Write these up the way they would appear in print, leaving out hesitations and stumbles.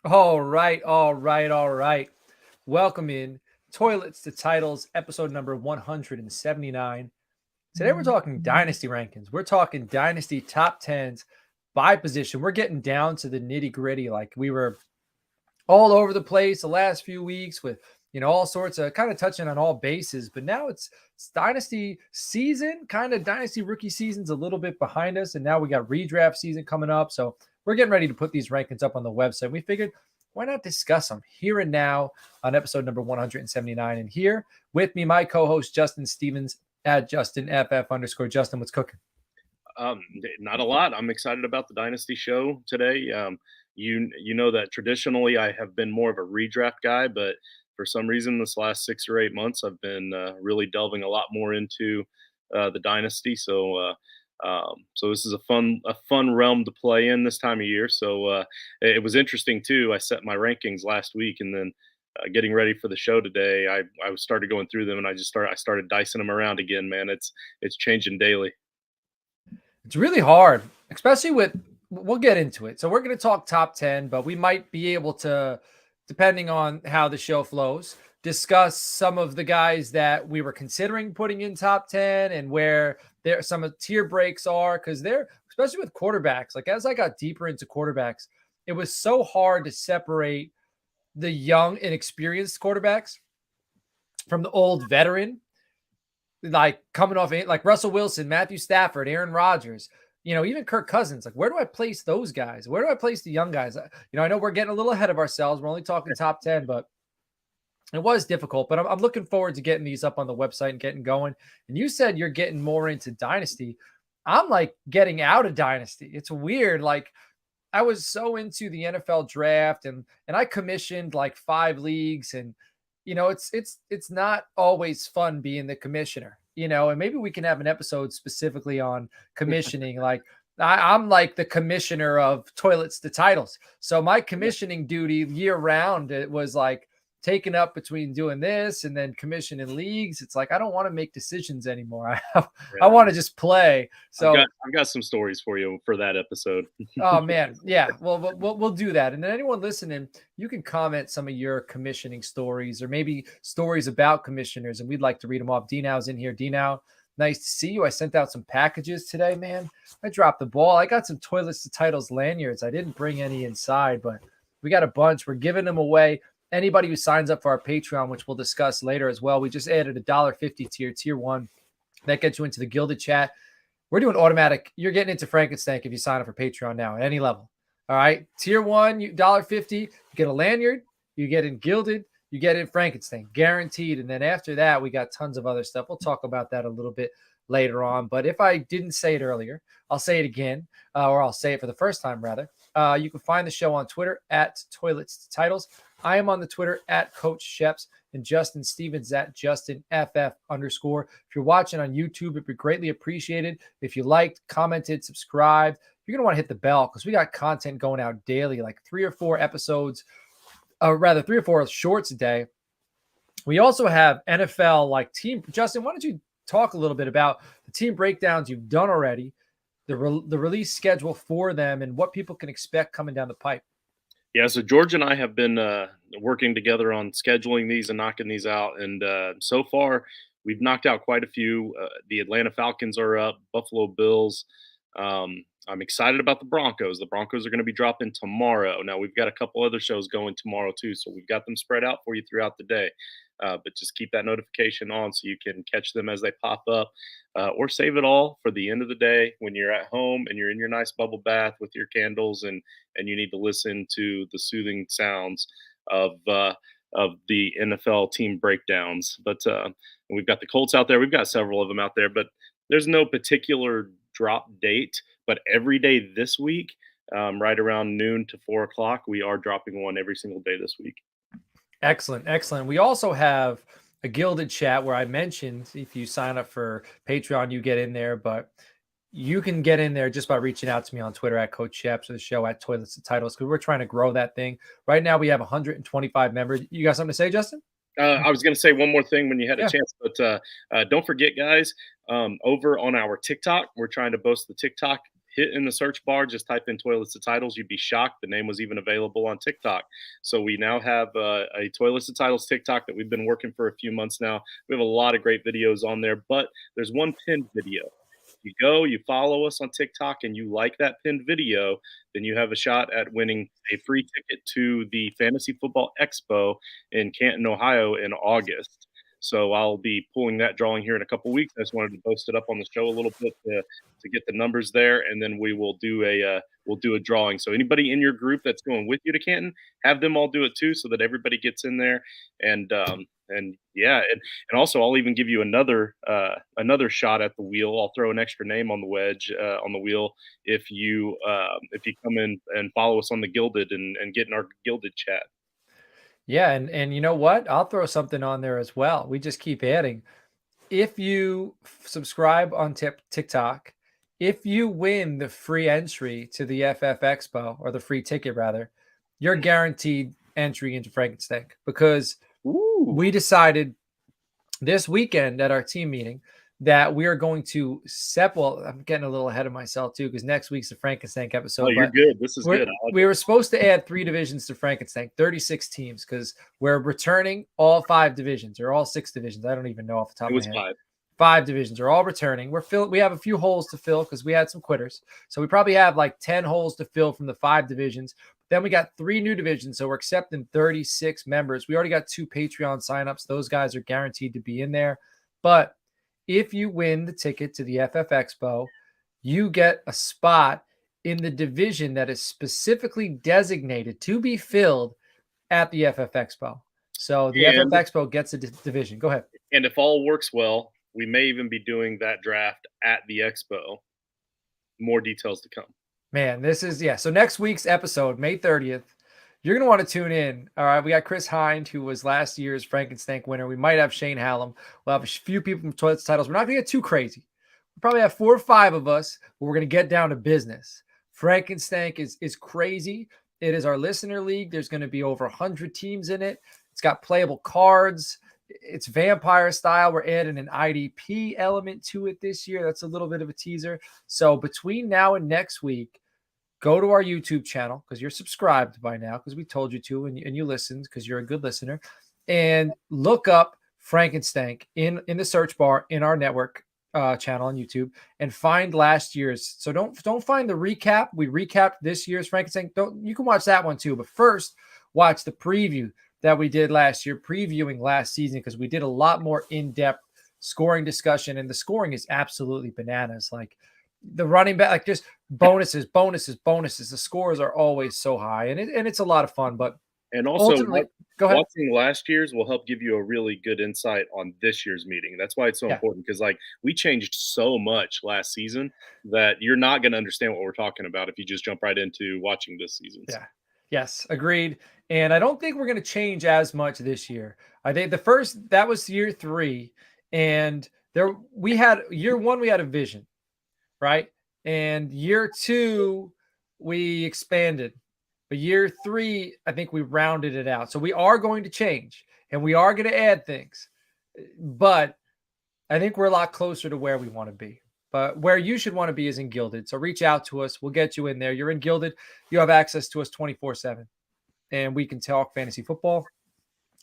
All right, all right, all right. Welcome in Toilets to Titles, episode number 179. Today we're talking Dynasty rankings. We're talking Dynasty top 10s by position. We're getting down to the nitty gritty. Like we were all over the place the last few weeks with all sorts of kind of touching on all bases, but now it's dynasty season, kind of dynasty rookie season's a little bit behind us, and now we got redraft season coming up, so we're getting ready to put these rankings up on the website. We figured, why not discuss them here and now on episode number 179? And here with me, my co-host Justin Stevens at JustinFF_. Justin, what's cooking? Not a lot. I'm excited about the Dynasty show today. You know that traditionally I have been more of a redraft guy, but for some reason this last 6 or 8 months I've been really delving a lot more into the Dynasty. So this is a fun realm to play in this time of year. So it was interesting too. I set my rankings last week, and then getting ready for the show today, I started going through them, and I started dicing them around again. Man, it's changing daily. It's really hard, especially we'll get into it. So we're going to talk top 10, but we might be able to, depending on how the show flows, discuss some of the guys that we were considering putting in top 10 and where there some of tier breaks are, because they're, especially with quarterbacks, like as I got deeper into quarterbacks, it was so hard to separate the young, inexperienced quarterbacks from the old veteran, like coming off like Russell Wilson, Matthew Stafford, Aaron Rodgers, even Kirk Cousins. Like, where do I place those guys? Where do I place the young guys? I know we're getting a little ahead of ourselves. We're only talking top 10, but it was difficult. But I'm looking forward to getting these up on the website and getting going. And you said you're getting more into Dynasty. I'm like getting out of Dynasty. It's weird. Like, I was so into the NFL draft, and I commissioned like 5 leagues, and it's not always fun being the commissioner, and maybe we can have an episode specifically on commissioning. Like I'm like the commissioner of Toilets to Titles. So my commissioning duty year round, it was like taken up between doing this and then commissioning leagues. It's like, I don't want to make decisions anymore. I Yeah. want to just play. So I've got some stories for you for that episode. oh man, yeah. Well, we'll do that. And then anyone listening, you can comment some of your commissioning stories or maybe stories about commissioners, and we'd like to read them off. D-Now's in here. D-Now, nice to see you. I sent out some packages today, man. I dropped the ball. I got some Toilets to Titles lanyards. I didn't bring any inside, but we got a bunch. We're giving them away. Anybody who signs up for our Patreon, which we'll discuss later as well, we just added $1.50 tier 1. That gets you into the Gilded Chat. We're doing automatic. You're getting into Frankenstein if you sign up for Patreon now at any level. All right. Tier 1, $1.50. You get a lanyard. You get in Gilded. You get in Frankenstein. Guaranteed. And then after that, we got tons of other stuff. We'll talk about that a little bit later on. But if I didn't say it earlier, I'll say it again, or I'll say it for the first time, rather. You can find the show on Twitter at Toilets to Titles. I am on the Twitter at Coach Sheps, and Justin Stevens at JustinFF_. If you're watching on YouTube, it'd be greatly appreciated if you liked, commented, subscribed. You're going to want to hit the bell because we got content going out daily, like 3 or 4 episodes, rather 3 or 4 shorts a day. We also have NFL like team. Justin, why don't you talk a little bit about the team breakdowns you've done already, the release schedule for them, and what people can expect coming down the pipe? Yeah, so George and I have been working together on scheduling these and knocking these out, and so far we've knocked out quite a few. The Atlanta Falcons are up, Buffalo Bills. I'm excited about the Broncos. The Broncos are going to be dropping tomorrow. Now we've got a couple other shows going tomorrow too, so we've got them spread out for you throughout the day. But just keep that notification on so you can catch them as they pop up, or save it all for the end of the day when you're at home and you're in your nice bubble bath with your candles, and you need to listen to the soothing sounds of the NFL team breakdowns. But we've got the Colts out there. We've got several of them out there, but there's no particular drop date. But every day this week, right around noon to 4 o'clock, we are dropping one every single day this week. Excellent, excellent. We also have a Gilded Chat where I mentioned if you sign up for Patreon, you get in there, but you can get in there just by reaching out to me on Twitter at Coach Sheps or the show at Toilets to Titles, because we're trying to grow that thing. Right now, we have 125 members. You got something to say, Justin? I was going to say one more thing when you had a Yeah. chance, but don't forget, guys, over on our TikTok, we're trying to boast the TikTok hit in the search bar, just type in Toilets to Titles. You'd be shocked. The name was even available on TikTok. So we now have a Toilets to Titles TikTok that we've been working for a few months now. We have a lot of great videos on there, but there's one pinned video. You go, you follow us on TikTok, and you like that pinned video, then you have a shot at winning a free ticket to the Fantasy Football Expo in Canton, Ohio in August. So I'll be pulling that drawing here in a couple weeks. I just wanted to post it up on the show a little bit to get the numbers there, and then we will do a drawing. So anybody in your group that's going with you to Canton, have them all do it too, so that everybody gets in there. And yeah, and also I'll even give you another shot at the wheel. I'll throw an extra name on the wedge on the wheel if you come in and follow us on the Gilded and get in our Gilded chat. Yeah, and you know what? I'll throw something on there as well. We just keep adding. If you subscribe on TikTok, if you win the free entry to the FF Expo, or the free ticket rather, you're guaranteed entry into Frankenstein, because we decided this weekend at our team meeting that we are going to well, I'm getting a little ahead of myself too, because next week's the Frankenstein episode. Oh, you're good. This is good. We were supposed to add 3 divisions to Frankenstein, 36 teams, because we're returning all 5 divisions, or all 6 divisions. I don't even know off the top of my head. 5. 5 divisions are all returning. We have a few holes to fill because we had some quitters. So we probably have like 10 holes to fill from the 5 divisions. Then we got 3 new divisions. So we're accepting 36 members. We already got 2 Patreon signups. Those guys are guaranteed to be in there. But if you win the ticket to the FF Expo, you get a spot in the division that is specifically designated to be filled at the FF Expo. So the FF Expo gets a division. Go ahead. And if all works well, we may even be doing that draft at the Expo. More details to come. Man, this is, yeah. So next week's episode, May 30th, you're going to want to tune in. All right. We got Chris Hind, who was last year's Frankenstein winner. We might have Shane Hallam. We'll have a few people from Toilets Titles. We're not going to get too crazy. We'll probably have 4 or 5 of us, but we're going to get down to business. Frankenstein is crazy. It is our listener league. There's going to be over 100 teams in it. It's got playable cards. It's vampire style. We're adding an IDP element to it this year. That's a little bit of a teaser. So between now and next week, go to our YouTube channel, because you're subscribed by now, because we told you to, and you listened because you're a good listener, and look up Frankenstein in the search bar in our network channel on YouTube, and find last year's. So don't find the recap. We recapped this year's Frankenstein. You can watch that one too, but first watch the preview that we did last year, previewing last season, because we did a lot more in-depth scoring discussion, and the scoring is absolutely bananas. Like the running back, like just bonuses. The scores are always so high, and it's a lot of fun. But and also, go ahead. Watching last year's will help give you a really good insight on this year's meeting. That's why it's so important, because like we changed so much last season that you're not going to understand what we're talking about if you just jump right into watching this season. Yeah. Yes, agreed. And I don't think we're going to change as much this year. I think that was year 3, and we had year 1, we had a vision, right? And year 2, we expanded. But year 3, I think we rounded it out. So we are going to change, and we are going to add things. But I think we're a lot closer to where we want to be. But where you should want to be is in Gilded. So reach out to us. We'll get you in there. You're in Gilded. You have access to us 24/7. And we can talk fantasy football.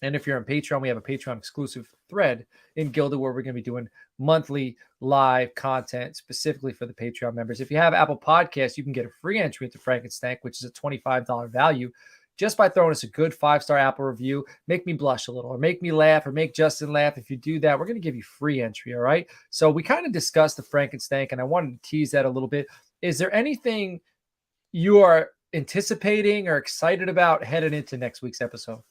And if you're on Patreon, we have a Patreon exclusive thread in Gilded where we're going to be doing monthly live content specifically for the Patreon members. If you have Apple Podcasts, you can get a free entry into Frankenstein, which is a $25 value, just by throwing us a good 5-star Apple review. Make me blush a little, or make me laugh, or make Justin laugh. If you do that, we're going to give you free entry, all right? So we kind of discussed the Frankenstein, and I wanted to tease that a little bit. Is there anything you are anticipating or excited about heading into next week's episode?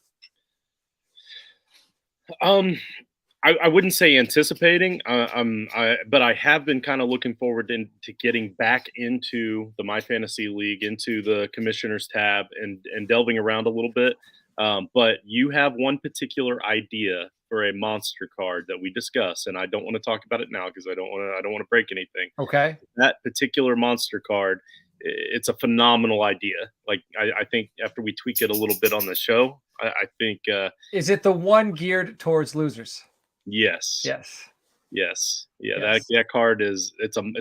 I wouldn't say anticipating, but I have been kind of looking forward to getting back into the My Fantasy League, into the Commissioners tab, and delving around a little bit. But you have one particular idea for a monster card that we discuss, and I don't want to talk about it now because I don't want to break anything. Okay. That particular monster card, it's a phenomenal idea. Like I think after we tweak it a little bit on the show, I think is it the one geared towards losers? Yes. Yes. Yes. Yeah, Yes. that card it's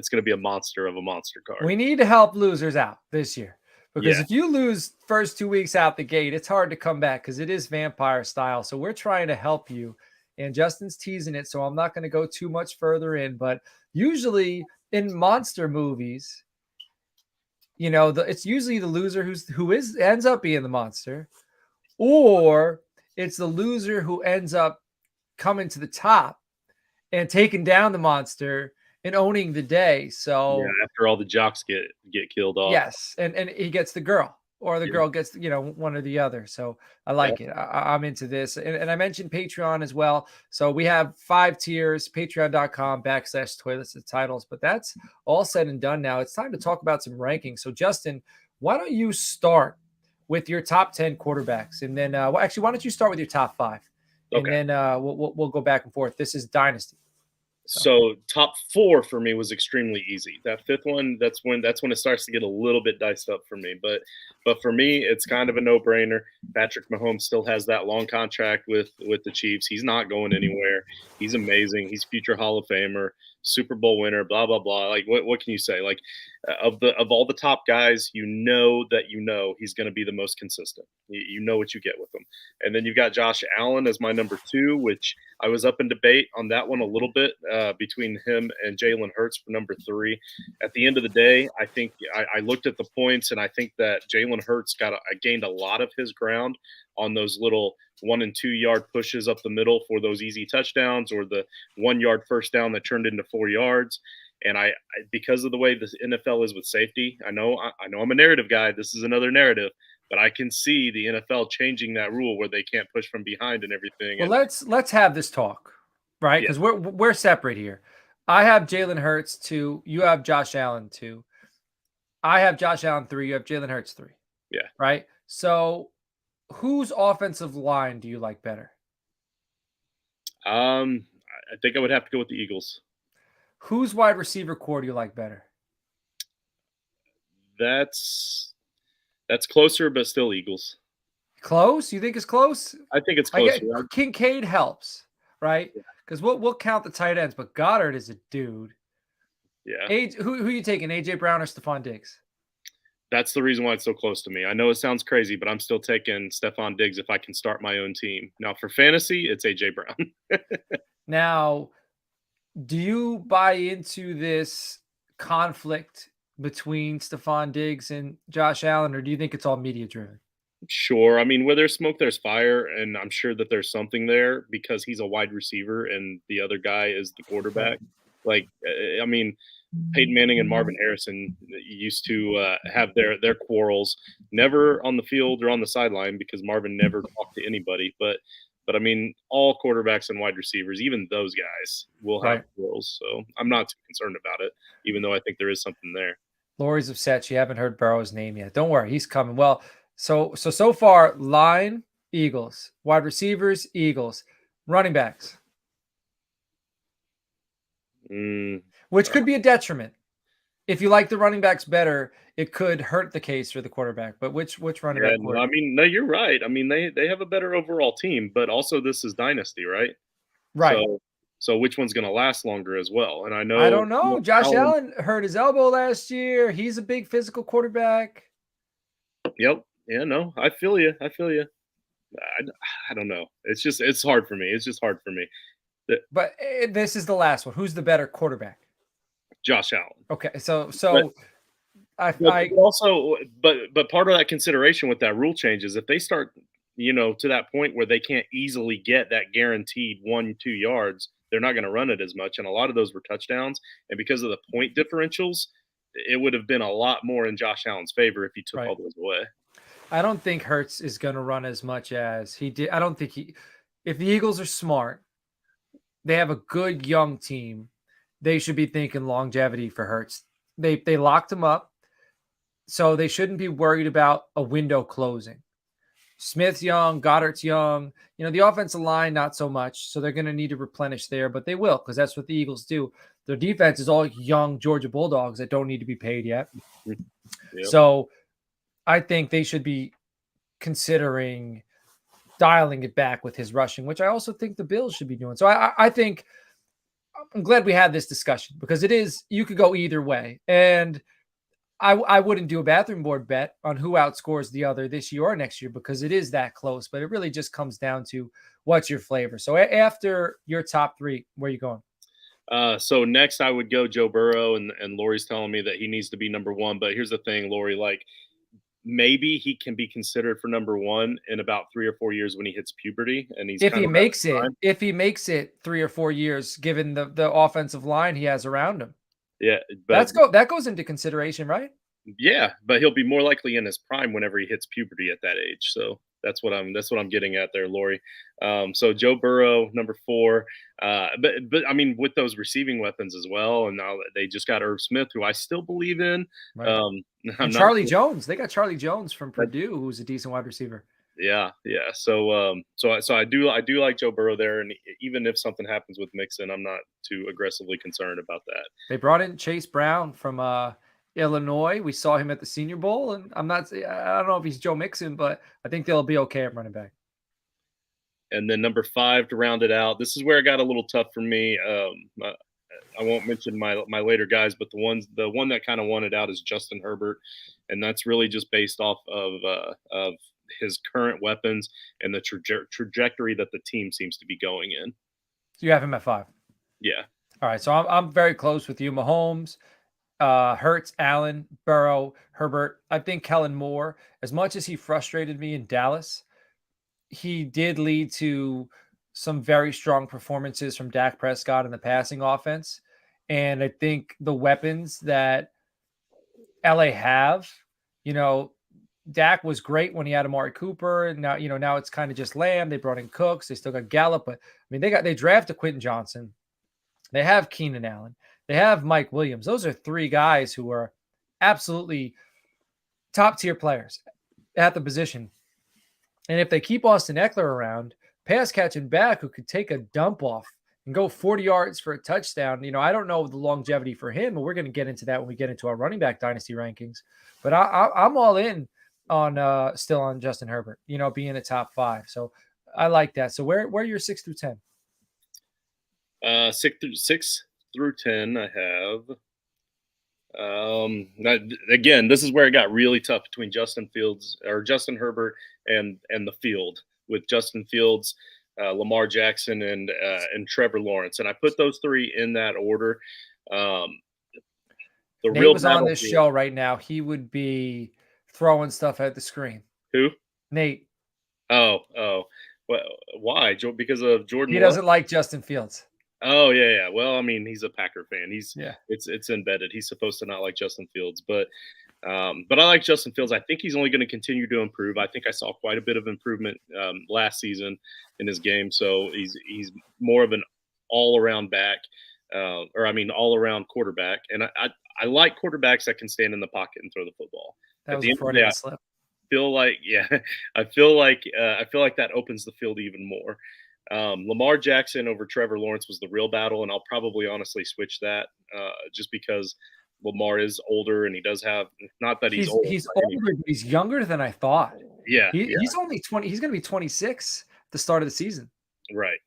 gonna be a monster of a monster card. We need to help losers out this year, because Yeah. if you lose first 2 weeks out the gate, it's hard to come back because it is vampire style. So we're trying to help you. And Justin's teasing it, so I'm not going to go too much further in. But usually in monster movies, it's usually the loser ends up being the monster, or it's the loser who ends up coming to the top and taking down the monster and owning the day. Yeah, So after all the jocks get killed off. yes, and he gets the girl, or the Yeah. girl gets one or the other. So I Yeah. like it. I'm into this, and I mentioned Patreon as well. So we have 5 tiers: Patreon.com/Toilets and Titles. But that's all said and done. Now it's time to talk about some rankings. So Justin, why don't you start with your top 10 quarterbacks, and then actually, why don't you start with your top 5, and Okay. then we'll go back and forth. This is Dynasty. So top 4 for me was extremely easy. That 5th one, that's when it starts to get a little bit diced up for me. But for me, it's kind of a no-brainer. Patrick Mahomes still has that long contract with the Chiefs. He's not going anywhere. He's amazing. He's future Hall of Famer, Super Bowl winner, blah blah blah. Like what can you say? Like of all the top guys, he's going to be the most consistent. You know what you get with him. And then you've got Josh Allen as my number 2, which I was up in debate on that one a little bit between him and Jalen Hurts for number 3. At the end of the day, I think I looked at the points, and I think that Jalen Hurts gained a lot of his ground on those little 1 and 2 yard pushes up the middle for those easy touchdowns, or the 1 yard first down that turned into 4 yards. And because of the way the NFL is with safety, I know I'm a narrative guy. This is another narrative, but I can see the NFL changing that rule where they can't push from behind and everything. Well, And let's have this talk, right? yeah, Because we're separate here. I have Jalen Hurts 2. You have Josh Allen 2. I have Josh Allen 3. You have Jalen Hurts 3. yeah. Right. So, whose offensive line do you like better? I think I would have to go with the Eagles. Whose wide receiver core do you like better? That's closer, but still Eagles. Close? You think it's close? I think it's I get closer. Kincaid helps, right? Yeah. Because we'll count the tight ends, but Goddard is a dude. Yeah. Who you taking? AJ Brown or Stephon Diggs? That's the reason why it's so close to me. I know it sounds crazy, but I'm still taking Stephon Diggs if I can start my own team. Now for fantasy, it's AJ Brown. Now, do you buy into this conflict between Stephon Diggs and Josh Allen, or do you think it's all media driven? Sure. I mean, where there's smoke, there's fire, and I'm sure that there's something there because he's a wide receiver and the other guy is the quarterback. Like, I mean, Peyton Manning and Marvin Harrison used to have their quarrels, never on the field or on the sideline because Marvin never talked to anybody. But I mean, all quarterbacks and wide receivers, even those guys, will have Right. quarrels. So I'm not too concerned about it, even though I think there is something there. Lori's upset. She haven't heard Burrow's name yet. Don't worry, he's coming. Well, so far, line Eagles, wide receivers Eagles, running backs, Mm, which could be a detriment. If you like the running backs better, it could hurt the case for the quarterback. But which running yeah, back no, I quarterback? mean, no, you're right. I mean, they have a better overall team, but also this is dynasty, right? Right. So which one's going to last longer as well? And I I know don't know. Josh Allen hurt his elbow last year. He's a big physical quarterback. Yep. Yeah. No, I feel you. I feel you. I don't know. It's hard for me. It's just hard for me. But this is the last one. Who's the better quarterback? Josh Allen. Okay, But, so I also, but part of that consideration with that rule change is if they start, to that point where they can't easily get that guaranteed 1-2 yards, they're not going to run it as much. And a lot of those were touchdowns. And because of the point differentials, it would have been a lot more in Josh Allen's favor if he took all those away. I don't think Hurts is going to run as much as he did. I don't think if the Eagles are smart, they have a good young team, they should be thinking longevity for Hurts. They locked him up, so they shouldn't be worried about a window closing. Smith's young, Goddard's young. The offensive line, not so much. So they're going to need to replenish there, but they will because that's what the Eagles do. Their defense is all young Georgia Bulldogs that don't need to be paid yet. Yep. So I think they should be considering dialing it back with his rushing, which I also think the Bills should be doing. So I think I'm glad we had this discussion because you could go either way. And I wouldn't do a bathroom board bet on who outscores the other this year or next year because it is that close, but it really just comes down to what's your flavor. So after your top three, where are you going? So next I would go Joe Burrow, and Lori's telling me that he needs to be number one. But here's the thing, Lori, like maybe he can be considered for number one in about 3 or 4 years when he hits puberty and he's If kind he of makes it, if he makes it 3 or 4 years, given the offensive line he has around him, yeah, but that goes into consideration, right? yeah, but he'll be more likely in his prime whenever he hits puberty at that age. So that's what I'm getting at there, Lori. So Joe Burrow, number four. But I mean, with those receiving weapons as well, and now they just got Irv Smith, who I still believe in. Right. I'm And not Charlie Jones, they got Charlie Jones from Purdue, who's a decent wide receiver. Yeah, yeah. So I do like Joe Burrow there, and even if something happens with Mixon, I'm not too aggressively concerned about that. They brought in Chase Brown from Illinois. We saw him at the Senior Bowl, and I don't know if he's Joe Mixon, but I think they'll be okay at running back. And then number five to round it out. This is where it got a little tough for me. I won't mention my later guys, but the one that kind of won it out is Justin Herbert, and that's really just based off of his current weapons and the trajectory that the team seems to be going in. So you have him at 5. Yeah. All right. So I'm very close with you. Mahomes, Hurts, Allen, Burrow, Herbert. I think Kellen Moore, as much as he frustrated me in Dallas, he did lead to some very strong performances from Dak Prescott in the passing offense. And I think the weapons that LA have, Dak was great when he had Amari Cooper, and now it's kind of just Lamb. They brought in Cooks. They still got Gallup, but I mean they drafted Quentin Johnson. They have Keenan Allen. They have Mike Williams. Those are 3 guys who are absolutely top tier players at the position. And if they keep Austin Eckler around, pass catching back who could take a dump off and go 40 yards for a touchdown, I don't know the longevity for him, but we're going to get into that when we get into our running back dynasty rankings. But I'm all in on still on Justin Herbert, being a top 5. So I like that. So where are your 6 through 10? 6 through 10, I have. Again, this is where it got really tough between Justin Herbert and the field, with Justin Fields, Lamar Jackson, and Trevor Lawrence, and I put those 3 in that order. Nate was on this show right now. He would be throwing stuff at the screen. Who? Nate. Oh. Well, why? Because of Jordan. He doesn't like Justin Fields. Oh yeah. Well, I mean, he's a Packer fan. Yeah. It's embedded. He's supposed to not like Justin Fields, but I like Justin Fields. I think he's only going to continue to improve. I think I saw quite a bit of improvement last season in his game. So he's more of an all-around back, all-around quarterback. And I like quarterbacks that can stand in the pocket and throw the football. That was a Freudian slip. I feel like that opens the field even more. Lamar Jackson over Trevor Lawrence was the real battle, and I'll probably honestly switch that just because Lamar is older, and he does have, not that he's older. He's older, but he's younger than I thought. Yeah. He's only 20. He's going to be 26 at the start of the season. Right.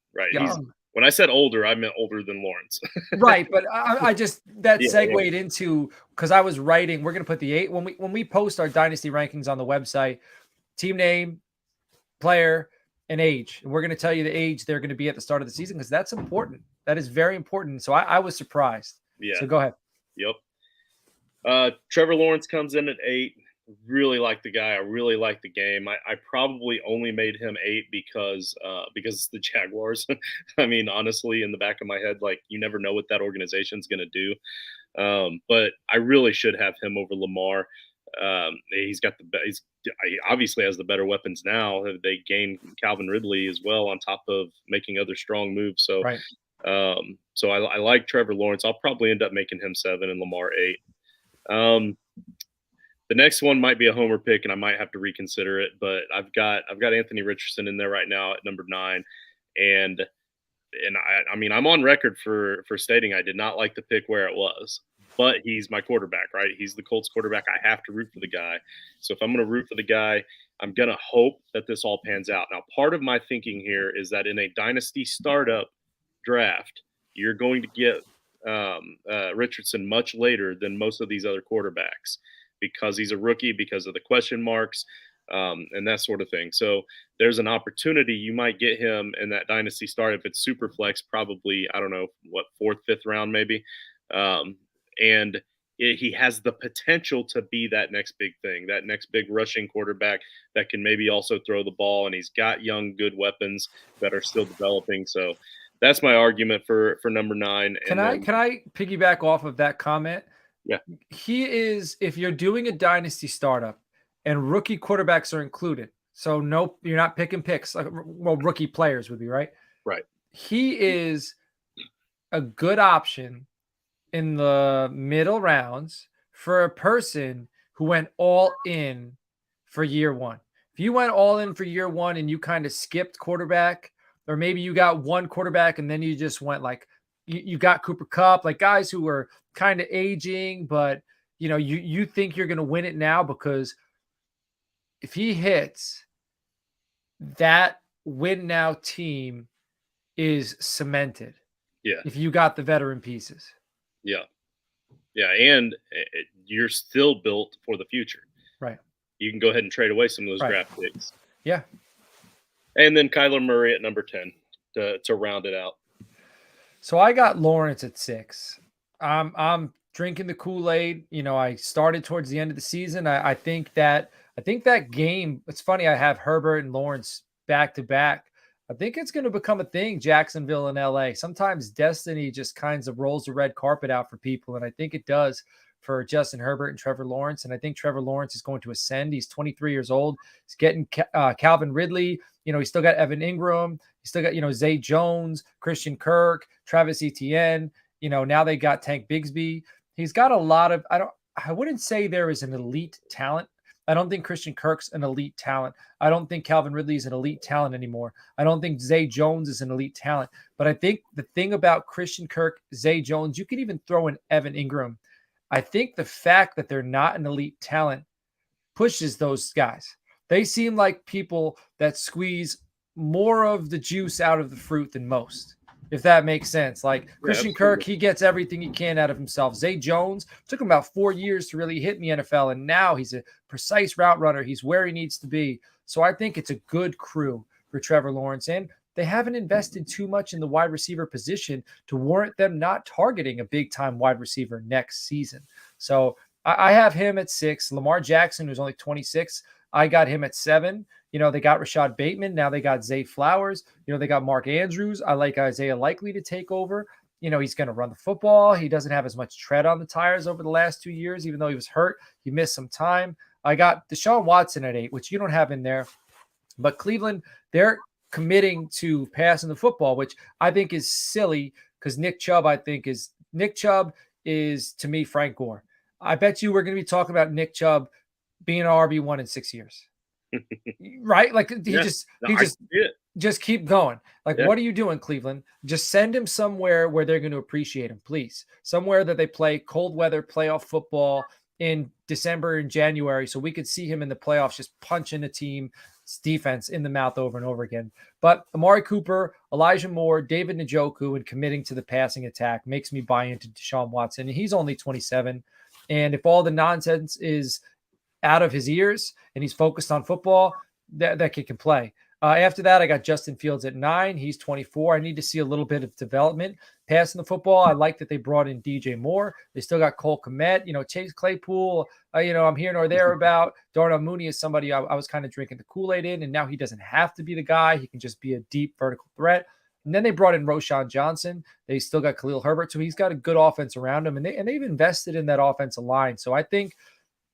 When I said older, I meant older than Lawrence. Right, but I just segued into, because I was writing. We're going to put the 8 when we post our dynasty rankings on the website. Team name, player, and age. And we're going to tell you the age they're going to be at the start of the season because that's important. That is very important. So I was surprised. Yeah. So go ahead. Yep. Trevor Lawrence comes in at 8. Really like the guy. I really like the game. I probably only made him 8 because it's the Jaguars. I mean, honestly, in the back of my head, like, you never know what that organization's going to do. But I really should have him over Lamar. He obviously has the better weapons now. They gained Calvin Ridley as well on top of making other strong moves. So, right. So I like Trevor Lawrence. I'll probably end up making him 7 and Lamar 8. The next one might be a homer pick, and I might have to reconsider it. But I've got Anthony Richardson in there right now at number 9, and I mean, I'm on record for stating I did not like the pick where it was, but he's my quarterback, right? He's the Colts quarterback. I have to root for the guy. So if I'm going to root for the guy, I'm going to hope that this all pans out. Now, part of my thinking here is that in a dynasty startup draft, you're going to get Richardson much later than most of these other quarterbacks because he's a rookie, because of the question marks, and that sort of thing. So there's an opportunity you might get him in that dynasty start if it's super flex, probably, I don't know, what, fourth, fifth round maybe. And he has the potential to be that next big thing, that next big rushing quarterback that can maybe also throw the ball. And he's got young, good weapons that are still developing. So that's my argument for number 9. Can I piggyback off of that comment? Yeah. He is, if you're doing a dynasty startup and rookie quarterbacks are included, so no, you're not picking picks. Well, rookie players would be, right? Right. He is a good option in the middle rounds for a person who went all in for year one. If you went all in for year one and you kind of skipped quarterback, or maybe you got one quarterback and then you just went like, you got Cooper Kupp, like guys who were kind of aging, but you think you're going to win it now, because if he hits, that win now team is cemented. Yeah. If you got the veteran pieces. Yeah. Yeah. And you're still built for the future. Right. You can go ahead and trade away some of those draft picks. Yeah. And then Kyler Murray at number 10 to round it out. So I got Lawrence at 6. I'm drinking the Kool-Aid. I started towards the end of the season. I think that game, it's funny, I have Herbert and Lawrence back to back. I think it's going to become a thing, Jacksonville and LA. Sometimes destiny just kind of rolls the red carpet out for people, and I think it does for Justin Herbert and Trevor Lawrence. And I think Trevor Lawrence is going to ascend. He's 23 years old. He's getting Calvin Ridley. He's still got Evan Ingram. He's still got, Zay Jones, Christian Kirk, Travis Etienne. Now they got Tank Bigsby. He's got a lot of, I wouldn't say there is an elite talent. I don't think Christian Kirk's an elite talent. I don't think Calvin Ridley is an elite talent anymore. I don't think Zay Jones is an elite talent. But I think the thing about Christian Kirk, Zay Jones, you could even throw in Evan Ingram. I think the fact that they're not an elite talent pushes those guys. They seem like people that squeeze more of the juice out of the fruit than most, if that makes sense. Like Christian Kirk, he gets everything he can out of himself. Zay Jones took him about 4 years to really hit in the NFL, and now he's a precise route runner. He's where he needs to be. So I think it's a good crew for Trevor Lawrence, and they haven't invested too much in the wide receiver position to warrant them not targeting a big-time wide receiver next season. So I have him at 6. Lamar Jackson, who's only 26, I got him at 7. They got Rashad Bateman. Now they got Zay Flowers. They got Mark Andrews. I like Isaiah Likely to take over. He's going to run the football. He doesn't have as much tread on the tires over the last 2 years, even though he was hurt. He missed some time. I got Deshaun Watson at 8, which you don't have in there. But Cleveland, they're committing to passing the football, which I think is silly, because Nick Chubb is to me Frank Gore. I bet you we're going to be talking about Nick Chubb being an RB1 in 6 years. Right? Like just keep going. Like, what are you doing, Cleveland? Just send him somewhere where they're going to appreciate him, please. Somewhere that they play cold weather playoff football in December and January, so we could see him in the playoffs just punching a team's defense in the mouth over and over again. But Amari Cooper, Elijah Moore, David Njoku, and committing to the passing attack makes me buy into Deshaun Watson. And he's only 27. And if all the nonsense is out of his ears and he's focused on football, that kid can play. After that, I got Justin Fields at 9. He's 24. I need to see a little bit of development passing the football. I like that they brought in DJ Moore. They still got Cole Kmet, Chase Claypool. I'm here nor there about. Darnell Mooney is somebody I was kind of drinking the Kool-Aid in, and now he doesn't have to be the guy. He can just be a deep vertical threat. And then they brought in Roshan Johnson. They still got Khalil Herbert, so he's got a good offense around him, and they've invested in that offensive line. So I think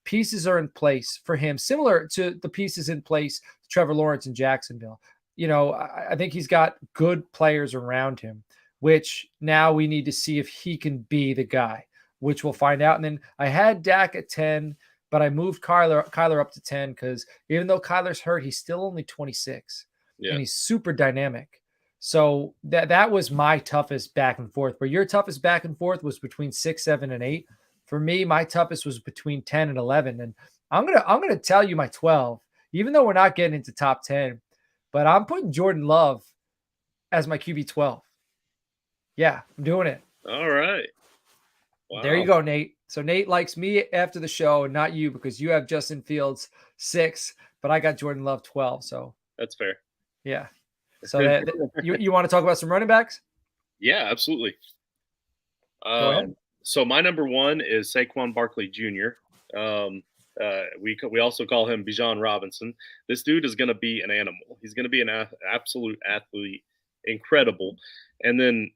pieces are in place for him, similar to the pieces in place to Trevor Lawrence in Jacksonville. I think he's got good players around him, which now we need to see if he can be the guy, which we'll find out. And then I had Dak at 10, but I moved Kyler up to 10 because even though Kyler's hurt, he's still only 26, and he's super dynamic. So that was my toughest back and forth. Where your toughest back and forth was between 6, 7, and 8. For me, my toughest was between 10 and 11. And I'm gonna tell you my 12, even though we're not getting into top 10, but I'm putting Jordan Love as my QB 12. Yeah, I'm doing it. All right. There you Wow. go, Nate. So Nate likes me after the show and not you because you have Justin Fields 6, but I got Jordan Love 12. So That's fair. yeah. So that you want to talk about some running backs? Yeah, absolutely. Go ahead. So my number one is Saquon Barkley Jr. We also call him Bijan Robinson. This dude is going to be an animal. He's going to be an absolute athlete, incredible. And then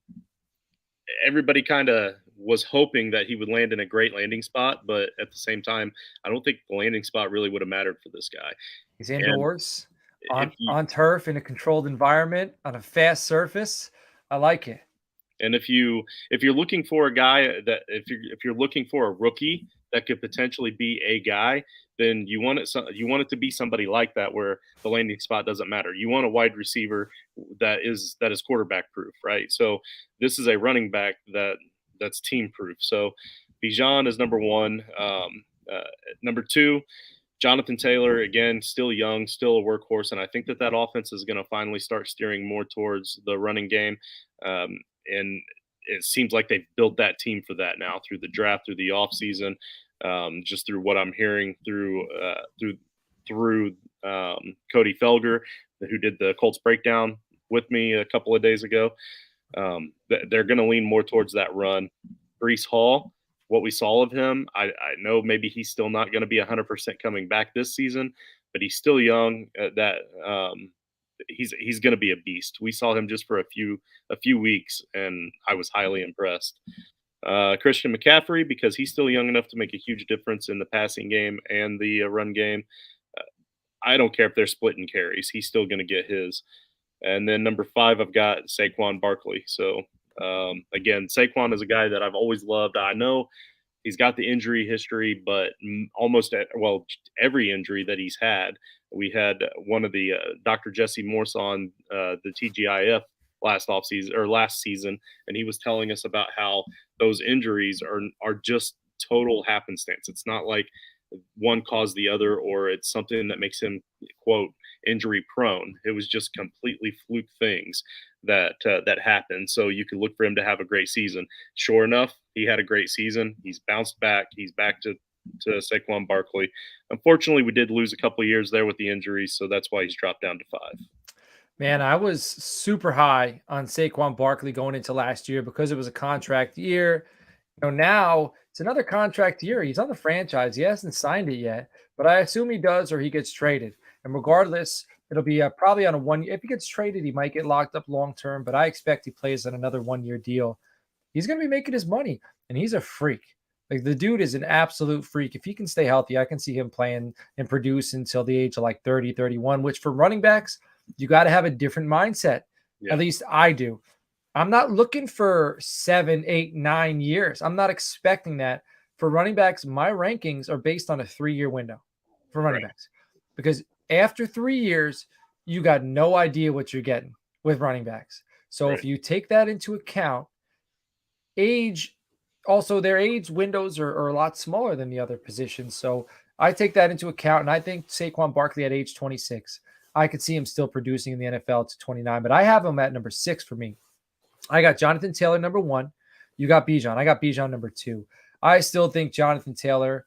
everybody kind of was hoping that he would land in a great landing spot, but at the same time, I don't think the landing spot really would have mattered for this guy. He's And indoors if you on turf in a controlled environment on a fast surface. I like it. And if you're looking for a guy that if you're looking for a rookie that could potentially be a guy, then you want it to be somebody like that where the landing spot doesn't matter. You want a wide receiver that is quarterback proof, right? So this is a running back that's team proof. So Bijan is number one. Number two, Jonathan Taylor, again, still young, still a workhorse, and I think that offense is going to finally start steering more towards the running game. And it seems like they've built that team for that now through the draft, through the offseason, just through what I'm hearing through Cody Felger, who did the Colts breakdown with me a couple of days ago. They're going to lean more towards that run. Brees Hall, what we saw of him, I know maybe he's still not going to be 100% coming back this season, but he's still young. He's going to be a beast. We saw him just for a few weeks, and I was highly impressed. Christian McCaffrey, because he's still young enough to make a huge difference in the passing game and the run game. I don't care if they're splitting carries; he's still going to get his. And then number 5, I've got Saquon Barkley. So again, Saquon is a guy that I've always loved. I know he's got the injury history, but every injury that he's had. We had one of the Dr. Jesse Morse on the TGIF last season, and he was telling us about how those injuries are just total happenstance. It's not like one caused the other or it's something that makes him quote injury prone. It was just completely fluke things that happened. So you could look for him to have a great season. Sure enough, he had a great season. He's bounced back. He's back to Saquon Barkley. Unfortunately, we did lose a couple of years there with the injuries, so that's why he's dropped down to 5. Man, I was super high on Saquon Barkley going into last year because it was a contract year. Now it's another contract year. He's on the franchise. He hasn't signed it yet, but I assume he does or he gets traded. And regardless, it'll be probably on a 1 year. If he gets traded, he might get locked up long term, but I expect he plays on another 1 year deal. He's going to be making his money, and he's a freak. Like the dude is an absolute freak. If he can stay healthy, I can see him playing and produce until the age of like 30, 31, which for running backs, you got to have a different mindset. Yeah. At least I do. I'm not looking for 7, 8, 9 years. I'm not expecting that. For running backs, my rankings are based on a 3-year window for running backs. Because after 3 years, you got no idea what you're getting with running backs. So if you take that into account, age, also their age windows are a lot smaller than the other positions. So I take that into account, and I think Saquon Barkley at age 26, I could see him still producing in the NFL to 29, but I have him at number 6 for me. I got Jonathan Taylor number 1. You got Bijan. I got Bijan number 2. I still think Jonathan Taylor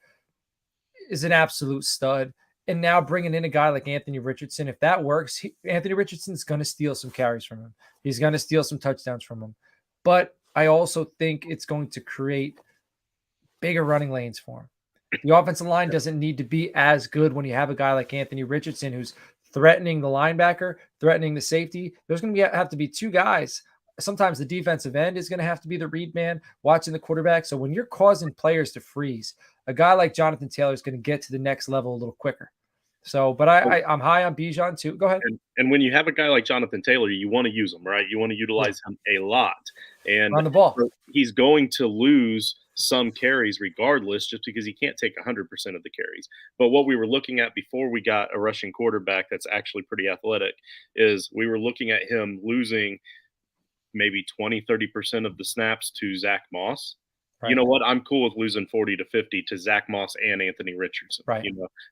is an absolute stud. And now bringing in a guy like Anthony Richardson, if that works, Anthony Richardson's going to steal some carries from him. He's going to steal some touchdowns from him. But I also think it's going to create bigger running lanes for him. The offensive line doesn't need to be as good when you have a guy like Anthony Richardson who's threatening the linebacker, threatening the safety. There's going to have to be 2 guys. Sometimes the defensive end is going to have to be the read man watching the quarterback. So when you're causing players to freeze, a guy like Jonathan Taylor is going to get to the next level a little quicker. So, but I'm high on Bijan too. Go ahead. And when you have a guy like Jonathan Taylor, you want to use him, right? You want to utilize him a lot. And on the ball, he's going to lose some carries regardless, just because he can't take 100% of the carries. But what we were looking at before we got a rushing quarterback that's actually pretty athletic is we were looking at him losing maybe 20-30% of the snaps to Zach Moss. Right. You know what? I'm cool with losing 40 to 50 to Zach Moss and Anthony Richardson, right,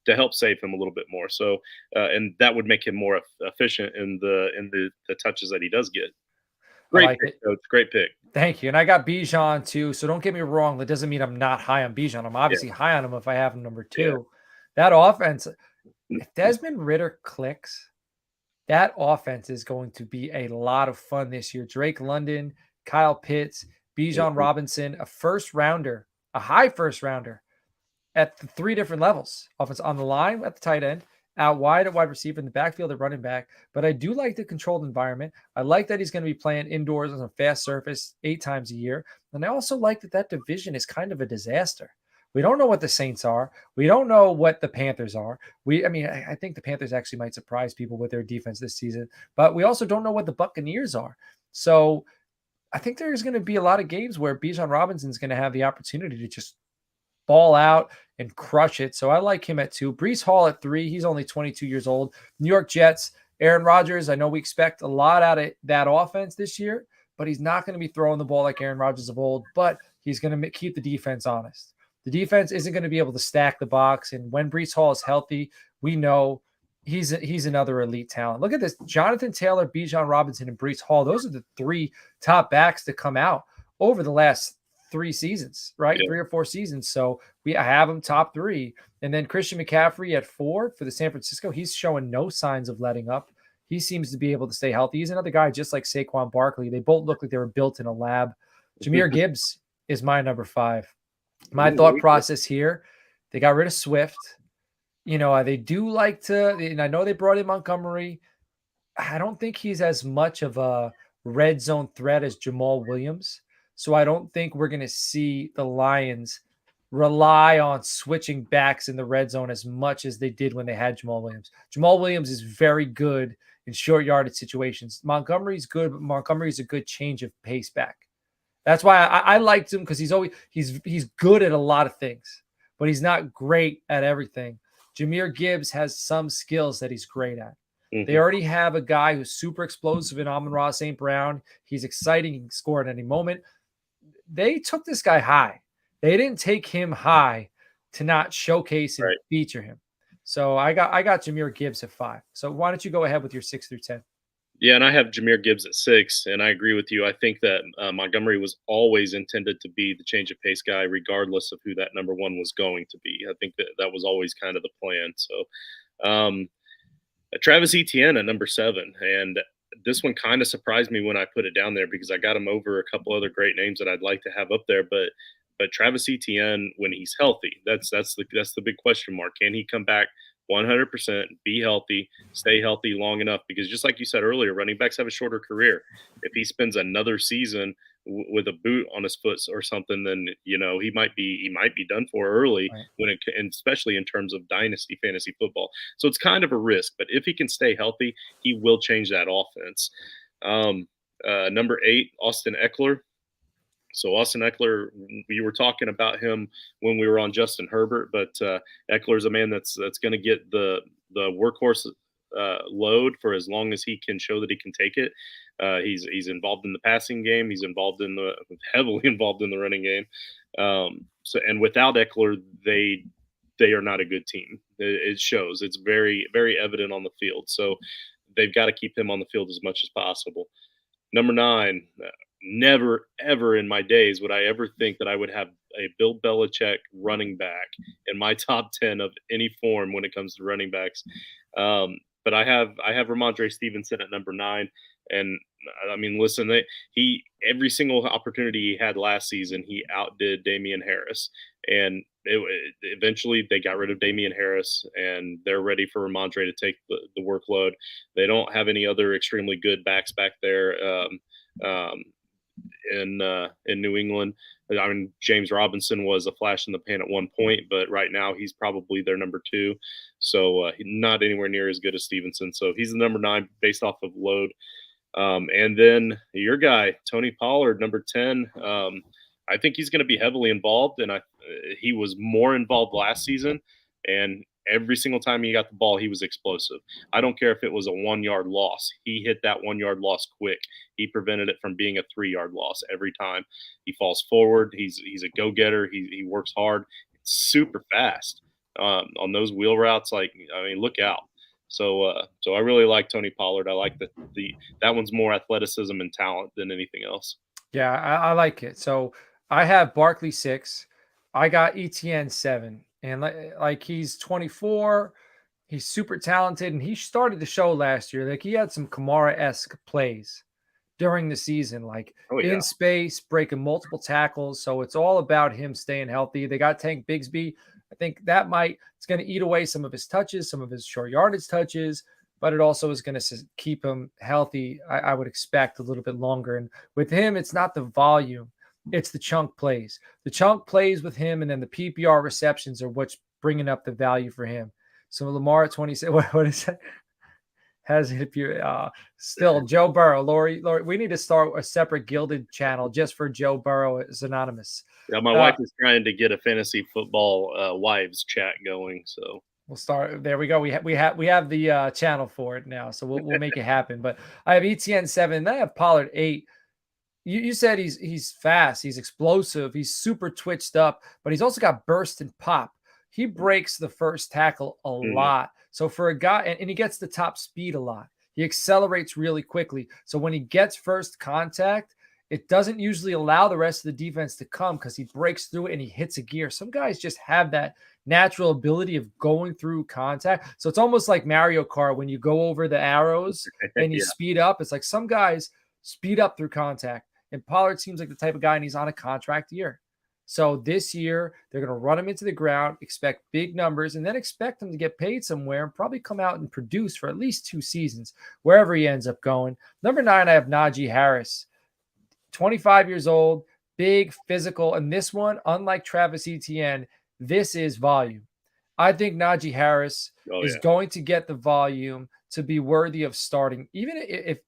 to help save him a little bit more. So, and that would make him more efficient in the touches that he does get. I Great like pick, it. coach. Great pick. Thank you. And I got Bijan too. So don't get me wrong. That doesn't mean I'm not high on Bijan. I'm Yeah, obviously high on him if I have him number yeah. 2. That offense, if Desmond Ritter clicks, that offense is going to be a lot of fun this year. Drake London, Kyle Pitts, Bijan Mhm. Robinson, a first rounder, a high first rounder at the 3 different levels. Offense on the line at the tight end, out wide at wide receiver, in the backfield at running back. But I do like the controlled environment. I like that he's going to be playing indoors on a fast surface 8 times a year. And I also like that that division is kind of a disaster. We don't know what the Saints are. We don't know what the Panthers are. I think the Panthers actually might surprise people with their defense this season, but we also don't know what the Buccaneers are. So I think there's going to be a lot of games where Bijan Robinson is going to have the opportunity to just ball out and crush it. So I like him at 2. Brees Hall at 3. He's only 22 years old. New York Jets, Aaron Rodgers. I know we expect a lot out of that offense this year, but he's not going to be throwing the ball like Aaron Rodgers of old, but he's going to keep the defense honest. The defense isn't going to be able to stack the box. And when Brees Hall is healthy, we know he's another elite talent. Look at this. Jonathan Taylor, Bijan Robinson, and Brees Hall. Those are the 3 top backs to come out over the last 3 seasons, right? Yeah. 3 or 4 seasons. So I have him top 3. And then Christian McCaffrey at 4 for the San Francisco. He's showing no signs of letting up. He seems to be able to stay healthy. He's another guy just like Saquon Barkley. They both look like they were built in a lab. Jahmyr Gibbs is my number 5. My Ooh, there thought we go. process here, they got rid of Swift. They do like to, and I know they brought in Montgomery. I don't think he's as much of a red zone threat as Jamal Williams. So I don't think we're going to see the Lions rely on switching backs in the red zone as much as they did when they had Jamal Williams. Jamal Williams is very good in short yardage situations. Montgomery's good, but Montgomery's a good change of pace back. That's why I liked him, because he's good at a lot of things, but he's not great at everything. Jahmyr Gibbs has some skills that he's great at. They Mhm. already have a guy who's super explosive in Amon-Ra St. Brown. He's exciting. He can score at any moment. They took this guy high. They didn't take him high to not showcase and Right. feature him. So I got Jahmyr Gibbs at 5. So why don't you go ahead with your 6 through 10? Yeah, and I have Jahmyr Gibbs at 6, and I agree with you. I think that Montgomery was always intended to be the change of pace guy, regardless of who that number 1 was going to be. I think that that was always kind of the plan. So, um, Travis Etienne at number 7, and this one kind of surprised me when I put it down there because I got him over a couple other great names that I'd like to have up there, but Travis Etienne when he's healthy, that's the big question mark. Can he come back 100%, be healthy, stay healthy long enough? Because just like you said earlier, running backs have a shorter career. If he spends another season with a boot on his foot or something, then he might be done for early Right. and especially in terms of dynasty fantasy football. So it's kind of a risk, but if he can stay healthy, he will change that offense. Um, Number 8, Austin Eckler. So Austin Eckler, we were talking about him when we were on Justin Herbert, but Eckler is a man that's going to get the workhorse load for as long as he can show that he can take it. He's involved in the passing game. He's heavily involved in the running game. And without Eckler, they are not a good team. It shows. It's very very evident on the field. So they've got to keep him on the field as much as possible. Number 9, never ever in my days would I ever think that I would have a Bill Belichick running back in my top 10 of any form when it comes to running backs. But I have Ramondre Stevenson at number 9, and I mean, listen, he every single opportunity he had last season, he outdid Damian Harris, and eventually they got rid of Damian Harris, and they're ready for Ramondre to take the workload. They don't have any other extremely good backs back there. Um, in New England. I mean, James Robinson was a flash in the pan at one point, but right now he's probably their number 2. So not anywhere near as good as Stevenson. So he's the number 9 based off of load. And then your guy, Tony Pollard, number 10. I think he's going to be heavily involved, and he was more involved last season. And every single time he got the ball, he was explosive. I don't care if it was a 1-yard loss. He hit that 1-yard loss quick. He prevented it from being a 3-yard loss every time. He falls forward. He's a go-getter. He works hard. It's super fast on those wheel routes. Like, I mean, look out. So I really like Tony Pollard. I like the that one's more athleticism and talent than anything else. Yeah, I like it. So I have Barkley 6. I got ETN 7. And like he's 24. He's super talented. And he started the show last year. Like he had some Kamara-esque plays during the season, like Oh in yeah. space, breaking multiple tackles. So it's all about him staying healthy. They got Tank Bigsby. I think that it's going to eat away some of his touches, some of his short yardage touches, but it also is going to keep him healthy. I would expect a little bit longer. And with him, it's not the volume, it's the chunk plays. The chunk plays with him, and then the PPR receptions are what's bringing up the value for him. So Lamar at 26, what is that? Has if you still Joe Burrow, Lori, we need to start a separate gilded channel just for Joe Burrow as anonymous. Yeah, my Uh, wife is trying to get a fantasy football wives chat going. So we'll start. There we go. We have the channel for it now, so we'll make it happen. But I have ETN 7, then I have Pollard 8. You said he's fast, he's explosive, he's super twitched up, but he's also got burst and pop. He breaks the first tackle a mhm. lot. So for a guy, and he gets the top speed a lot. He accelerates really quickly. So when he gets first contact, it doesn't usually allow the rest of the defense to come because he breaks through it and he hits a gear. Some guys just have that natural ability of going through contact. So it's almost like Mario Kart when you go over the arrows and you Yeah, speed up. It's like some guys speed up through contact. And Pollard seems like the type of guy, and he's on a contract year. So this year, they're going to run him into the ground, expect big numbers, and then expect him to get paid somewhere and probably come out and produce for at least 2 seasons, wherever he ends up going. Number 9, I have Najee Harris, 25 years old, big, physical. And this one, unlike Travis Etienne, this is volume. I think Najee Harris oh is yeah, going to get the volume to be worthy of starting, even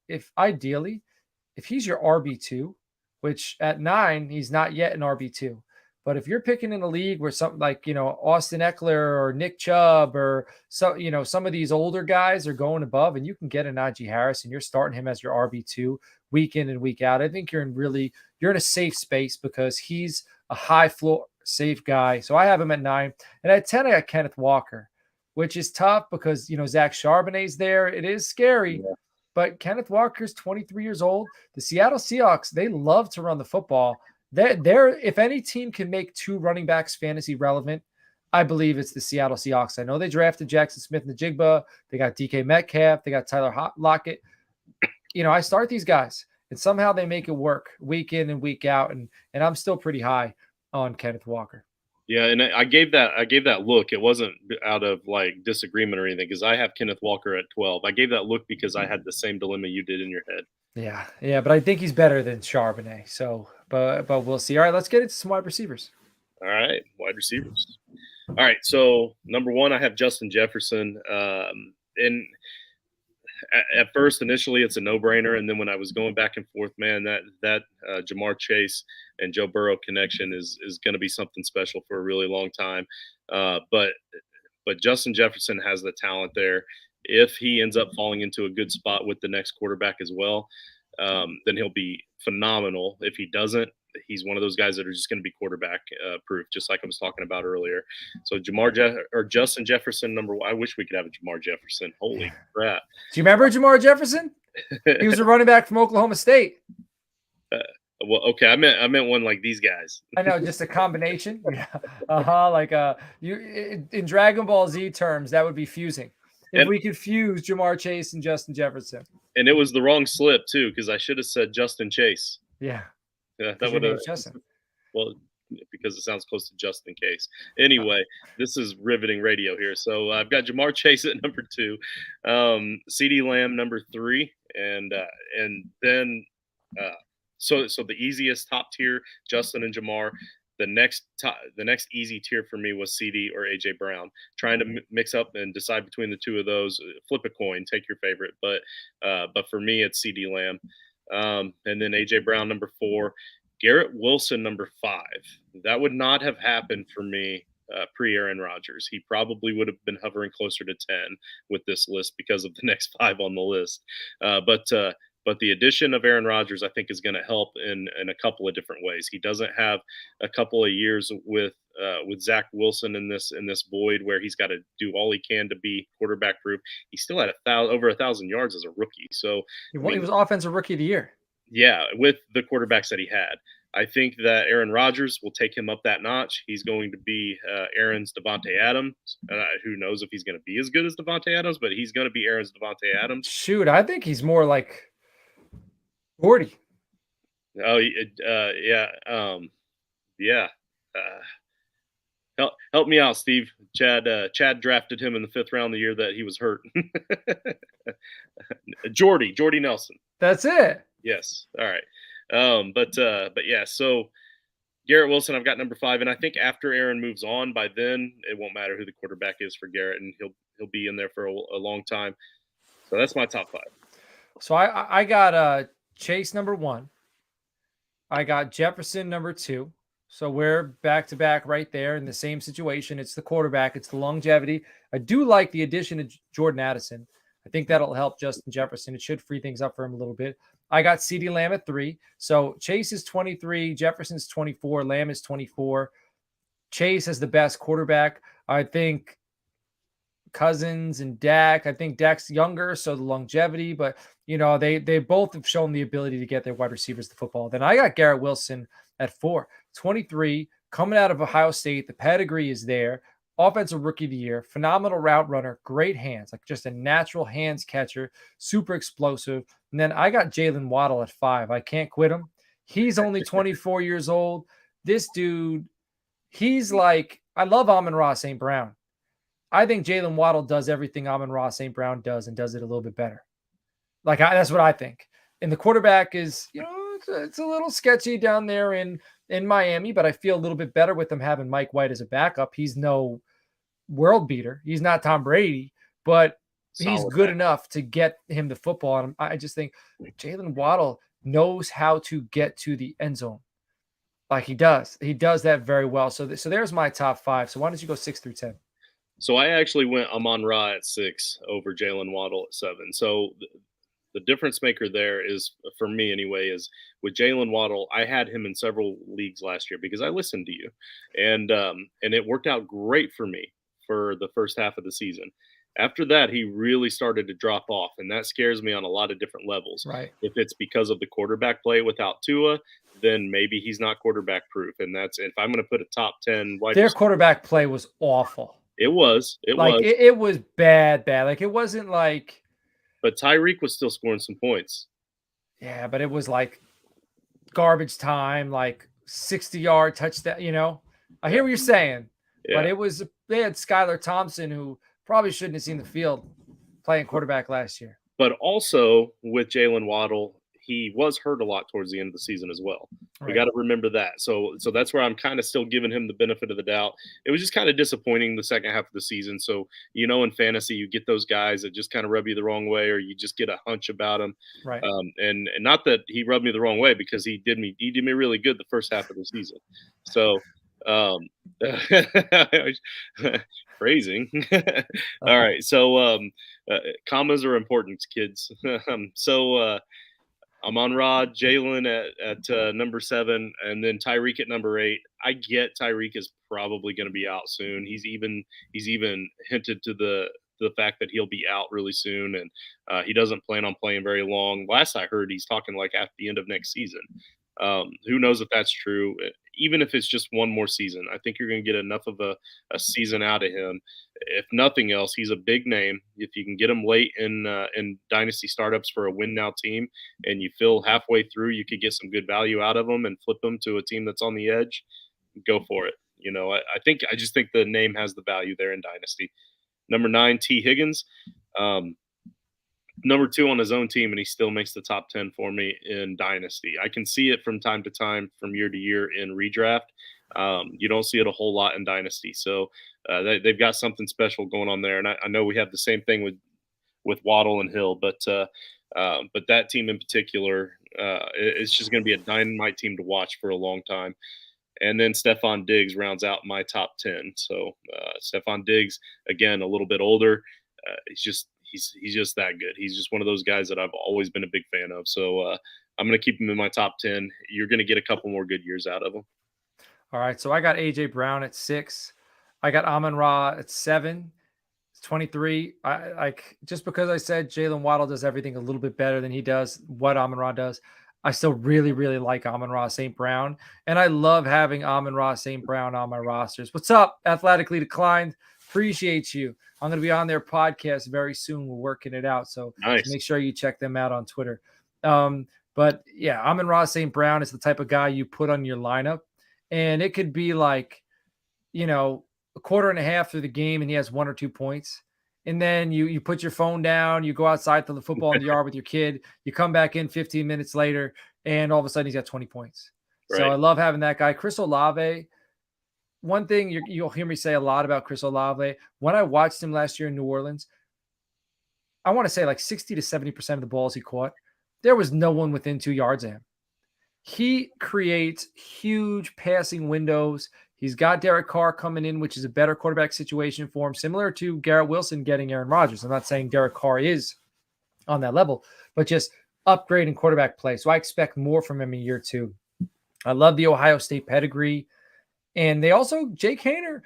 if ideally, if he's your RB2, which at 9, he's not yet an RB2. But if you're picking in a league where something like, Austin Eckler or Nick Chubb or some of these older guys are going above and you can get a Najee Harris and you're starting him as your RB2 week in and week out, I think you're in a safe space because he's a high floor safe guy. So I have him at 9. And at 10, I got Kenneth Walker, which is tough because, Zach Charbonnet's there. It is scary. yeah. But Kenneth Walker's 23 years old. The Seattle Seahawks, they love to run the football. They're if any team can make 2 running backs fantasy relevant, I believe it's the Seattle Seahawks. I know they drafted Jackson Smith-Njigba. They got DK Metcalf. They got Tyler Lockett. I start these guys, and somehow they make it work week in and week out. And I'm still pretty high on Kenneth Walker. Yeah, and I gave that look. It wasn't out of like disagreement or anything because I have Kenneth Walker at 12. I gave that look because I had the same dilemma you did in your head. Yeah, but I think he's better than Charbonnet. So, but we'll see. All right, let's get into some wide receivers. All right, wide receivers. All right, so number 1, I have Justin Jefferson. And at first, initially, it's a no-brainer, and then when I was going back and forth, man, that Jamar Chase and Joe Burrow connection is going to be something special for a really long time. But Justin Jefferson has the talent there. If he ends up falling into a good spot with the next quarterback as well, then he'll be phenomenal. If he doesn't, he's one of those guys that are just going to be quarterback proof, just like I was talking about earlier. So Justin Jefferson, number 1. I wish we could have a Jamar Jefferson. Holy crap! Do you remember Jamar Jefferson? He was a running back from Oklahoma State. Well, okay, I meant one like these guys. I know, just a combination. Yeah. Like you in Dragon Ball Z terms, that would be fusing. If And we could fuse Jamar Chase and Justin Jefferson. and it was the wrong slip too because I should have said Justin Chase. Yeah. That would have Justin. well because it sounds close to just in case. Anyway, this is riveting radio here. So I've got Jamar Chase at number 2, Ceedee Lamb number 3, and then so the easiest top tier Justin and Jamar. The next easy tier for me was CD or AJ Brown. Trying to mix up and decide between the 2 of those. Flip a coin, take your favorite. But for me, it's CD Lamb, and then AJ Brown number 4, Garrett Wilson number 5. That would not have happened for me pre Aaron Rodgers. He probably would have been hovering closer to 10 with this list because of the next 5 on the list. But the addition of Aaron Rodgers, I think, is going to help in a couple of different ways. He doesn't have a couple of years with with Zach Wilson in this void where he's got to do all he can to be quarterback proof. He still had over 1,000 yards as a rookie. So He, I he mean, was offensive rookie of the year. yeah, with the quarterbacks that he had. I think that Aaron Rodgers will take him up that notch. He's going to be Aaron's Devontae Adams. Who knows if he's going to be as good as Devontae Adams, but he's going to be Aaron's Devontae Adams. Shoot, I think he's more like 40. Oh, yeah. Yeah. Help me out, Steve. Chad drafted him in the 5th round the year that he was hurt. Jordy Nelson. That's it. Yes. All right. But yeah, so Garrett Wilson, I've got number 5, and I think after Aaron moves on, by then it won't matter who the quarterback is for Garrett, and he'll be in there for a long time. So that's my top 5. So I got Chase number 1. I got Jefferson number 2. So we're back to back right there in the same situation. It's the quarterback, it's the longevity. I do like the addition of Jordan Addison. I think that'll help Justin Jefferson. It should free things up for him a little bit. I got Ceedee Lamb at 3. So Chase is 23, Jefferson's 24, Lamb is 24. Chase is the best quarterback. I think Cousins and Dak. I think Dak's younger, so the longevity, but they both have shown the ability to get their wide receivers the football. Then I got Garrett Wilson at 4, 23, coming out of Ohio State. The pedigree is there. Offensive rookie of the year, phenomenal route runner, great hands, like just a natural hands catcher, super explosive. And then I got Jalen Waddle at 5. I can't quit him. He's only 24 years old. This dude, he's like, I love Amon-Ra St. Brown. I think Jalen Waddle does everything Amon-Ra St. Brown does and does it a little bit better. That's what I think. And the quarterback is, it's a little sketchy down there in Miami, but I feel a little bit better with them having Mike White as a backup. He's no world beater. He's not Tom Brady, but he's good enough to get him the football. And I just think Jalen Waddle knows how to get to the end zone. Like he does. He does that very well. So there's my top 5. So why don't you go 6 through 10? So I actually went Amon-Ra at 6 over Jalen Waddle at 7. So the difference maker there is, for me anyway, is with Jalen Waddle, I had him in several leagues last year because I listened to you, and it worked out great for me for the first half of the season. After that, he really started to drop off, and that scares me on a lot of different levels. Right. If it's because of the quarterback play without Tua, then maybe he's not quarterback proof, and that's if I'm going to put a top 10 wide their quarterback play was awful. It was bad. Like it wasn't like. But Tyreek was still scoring some points. Yeah, but it was like garbage time, like 60-yard touchdown. I hear what you're saying, but they had Skylar Thompson, who probably shouldn't have seen the field playing quarterback last year. But also with Jalen Waddle, he was hurt a lot towards the end of the season as well. Right. We got to remember that. So that's where I'm kind of still giving him the benefit of the doubt. It was just kind of disappointing the second half of the season. So, in fantasy, you get those guys that just kind of rub you the wrong way, or you just get a hunch about them. Right. And not that he rubbed me the wrong way, because he did me really good the first half of the season. So, phrasing. All right. So, commas are important, kids. Amon-Ra, Jalen at number 7, and then Tyreek at number 8. I get Tyreek is probably going to be out soon. He's even hinted to the fact that he'll be out really soon, and he doesn't plan on playing very long. Last I heard, he's talking like at the end of next season. Who knows if that's true? Even if it's just one more season, I think you're going to get enough of a season out of him. If nothing else, he's a big name. If you can get him late in dynasty startups for a win now team, and you feel halfway through you could get some good value out of him and flip him to a team that's on the edge, go for it. I just think the name has the value there in dynasty. Number 9, T. Higgins. Number 2 on his own team, and he still makes the top 10 for me in Dynasty. I can see it from time to time, from year to year in Redraft. You don't see it a whole lot in Dynasty. So they've got something special going on there. And I know we have the same thing with Waddle and Hill, but that team in particular, it's just going to be a dynamite team to watch for a long time. And then Stephon Diggs rounds out my top 10. So Stephon Diggs, again, a little bit older. He's just that good. He's just one of those guys that I've always been a big fan of. So I'm going to keep him in my top 10. You're going to get a couple more good years out of him. All right. So I got AJ Brown at 6. I got Amon-Ra at 7. 23. I like, just because I said Jalen Waddle does everything a little bit better than he does what Amon-Ra does. I still really, really like Amon-Ra St. Brown. And I love having Amon-Ra St. Brown on my rosters. What's up, Athletically Declined? Appreciate you. I'm going to be on their podcast very soon. We're working it out. So Nice. make sure you check them out on Twitter. But yeah, Amon-Ra St. Brown is the type of guy you put on your lineup. And it could be like, a quarter and a half through the game and he has 1 or 2 points. And then you put your phone down, you go outside to the football in the yard with your kid, you come back in 15 minutes later, and all of a sudden he's got 20 points. Right. So I love having that guy. Chris Olave, one thing you'll hear me say a lot about Chris Olave, when I watched him last year in New Orleans, I want to say like 60 to 70% of the balls he caught, there was no one within 2 yards of him. He creates huge passing windows. He's got Derek Carr coming in, which is a better quarterback situation for him, similar to Garrett Wilson getting Aaron Rodgers. I'm not saying Derek Carr is on that level, but just upgrading quarterback play. So I expect more from him in year 2. I love the Ohio State pedigree. And they also, Jake Haener,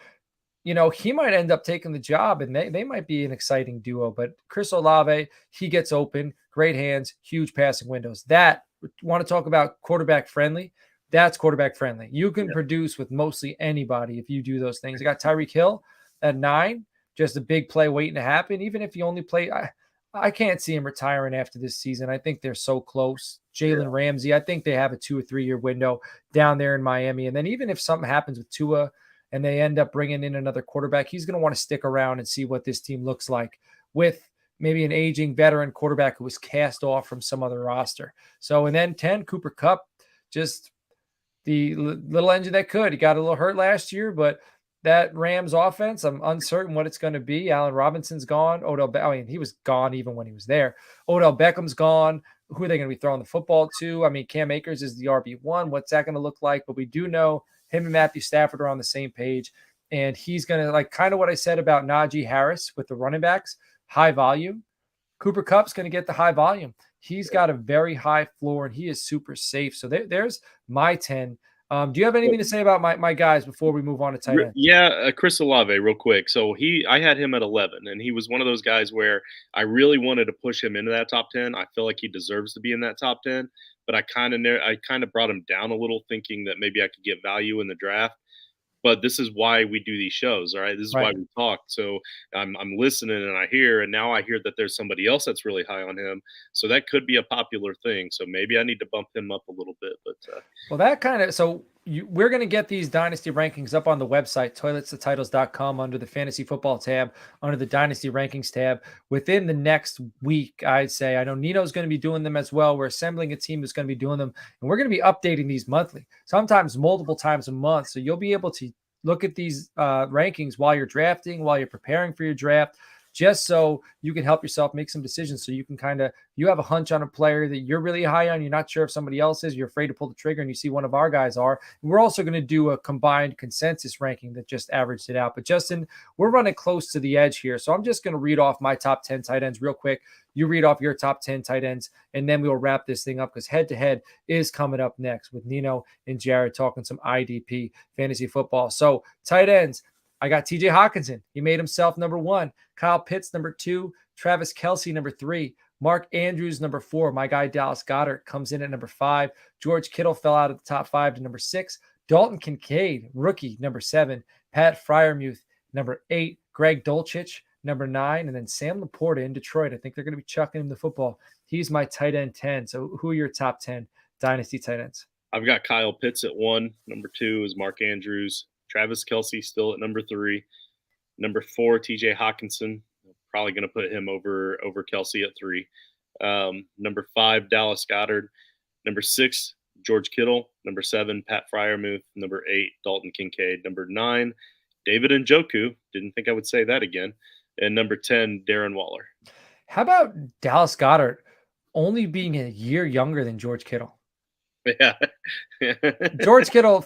he might end up taking the job, and they might be an exciting duo. But Chris Olave, he gets open, great hands, huge passing windows. That, want to talk about quarterback friendly? That's quarterback friendly. You can produce with mostly anybody if you do those things. I got Tyreek Hill at 9, just a big play waiting to happen. Even if he only play, I can't see him retiring after this season. I think they're so close. Jalen Ramsey, I think they have a 2 or 3 year window down there in Miami. And then even if something happens with Tua and they end up bringing in another quarterback, he's going to want to stick around and see what this team looks like with maybe an aging veteran quarterback who was cast off from some other roster. So, and then 10, Cooper Kupp, just the little engine that could. He got a little hurt last year, but that Rams offense, I'm uncertain what it's going to be. Allen Robinson's gone. He was gone even when he was there. Odell Beckham's gone. Who are they going to be throwing the football to? I mean, Cam Akers is the RB1. What's that going to look like? But we do know him and Matthew Stafford are on the same page. And he's going to, like kind of what I said about Najee Harris with the running backs, high volume. Cooper Kupp's going to get the high volume. He's got a very high floor, and he is super safe. So there's my 10. Do you have anything to say about my guys before we move on to tight end? Yeah, Chris Olave, real quick. So I had him at 11, and he was one of those guys where I really wanted to push him into that top 10. I feel like he deserves to be in that top 10, but I kind of brought him down a little, thinking that maybe I could get value in the draft. But this is why we do these shows, all right? This is why we talk. So I'm listening and now I hear that there's somebody else that's really high on him. So that could be a popular thing. So maybe I need to bump him up a little bit. But well, that kind of, so we're going to get these dynasty rankings up on the website, toiletstotitles.com, under the fantasy football tab, under the dynasty rankings tab within the next week, I'd say. I know Nino's going to be doing them as well. We're assembling a team that's going to be doing them, and we're going to be updating these monthly, sometimes multiple times a month. So you'll be able to look at these rankings while you're drafting, while you're preparing for your draft, just so you can help yourself make some decisions. So you can you have a hunch on a player that you're really high on. You're not sure if somebody else is. You're afraid to pull the trigger, and you see one of our guys are. And we're also going to do a combined consensus ranking that just averaged it out. But Justin, we're running close to the edge here. So I'm just going to read off my top 10 tight ends real quick. You read off your top 10 tight ends, and then we'll wrap this thing up because head-to-head is coming up next with Nino and Jared talking some IDP fantasy football. So tight ends, I got TJ Hawkinson. He made himself number 1. Kyle Pitts, number 2. Travis Kelce, number 3. Mark Andrews, number 4. My guy Dallas Goedert comes in at number 5. George Kittle fell out of the top 5 to number 6. Dalton Kincaid, rookie, number 7. Pat Freiermuth, number 8. Greg Dulcich, number 9. And then Sam Laporta in Detroit. I think they're going to be chucking him the football. He's my tight end 10. So who are your top 10 dynasty tight ends? I've got Kyle Pitts at 1. Number 2 is Mark Andrews. Travis Kelce still at number 3. Number 4, TJ Hawkinson. Probably going to put him over Kelce at 3. Number 5, Dallas Goedert. Number 6, George Kittle. Number 7, Pat Freiermuth. Number 8, Dalton Kincaid. Number 9, David Njoku. Didn't think I would say that again. And number 10, Darren Waller. How about Dallas Goedert only being a year younger than George Kittle? Yeah. George Kittle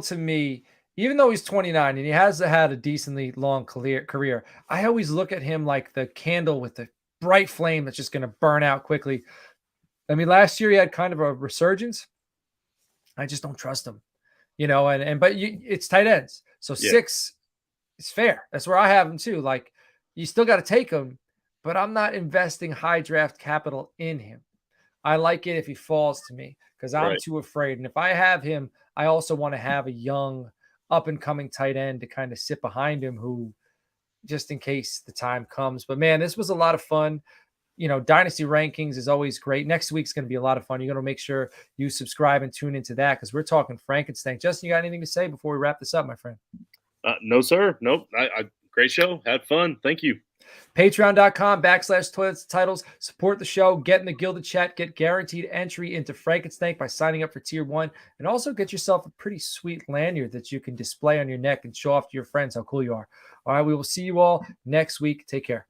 to me, even though he's 29 and he has had a decently long career, I always look at him like the candle with the bright flame that's just going to burn out quickly. I mean, last year he had kind of a resurgence. I just don't trust him. but it's tight ends. So Yeah. 6 is fair. That's where I have him too. Like, you still got to take him, but I'm not investing high draft capital in him. I like it if he falls to me because I'm Right. too afraid. And if I have him, I also want to have a young up and coming tight end to kind of sit behind him who, just in case the time comes. But man, this was a lot of fun. Dynasty rankings is always great. Next week's going to be a lot of fun. You're going to make sure you subscribe and tune into that because we're talking Frankenstein. Justin, you got anything to say before we wrap this up, my friend? No, sir. Nope. Great show. Had fun. Thank you. Patreon.com/toilets titles. Support the show. Get in the Gilded Chat. Get guaranteed entry into Frankenstein by signing up for Tier 1. And also get yourself a pretty sweet lanyard that you can display on your neck and show off to your friends how cool you are. All right, we will see you all next week. Take care.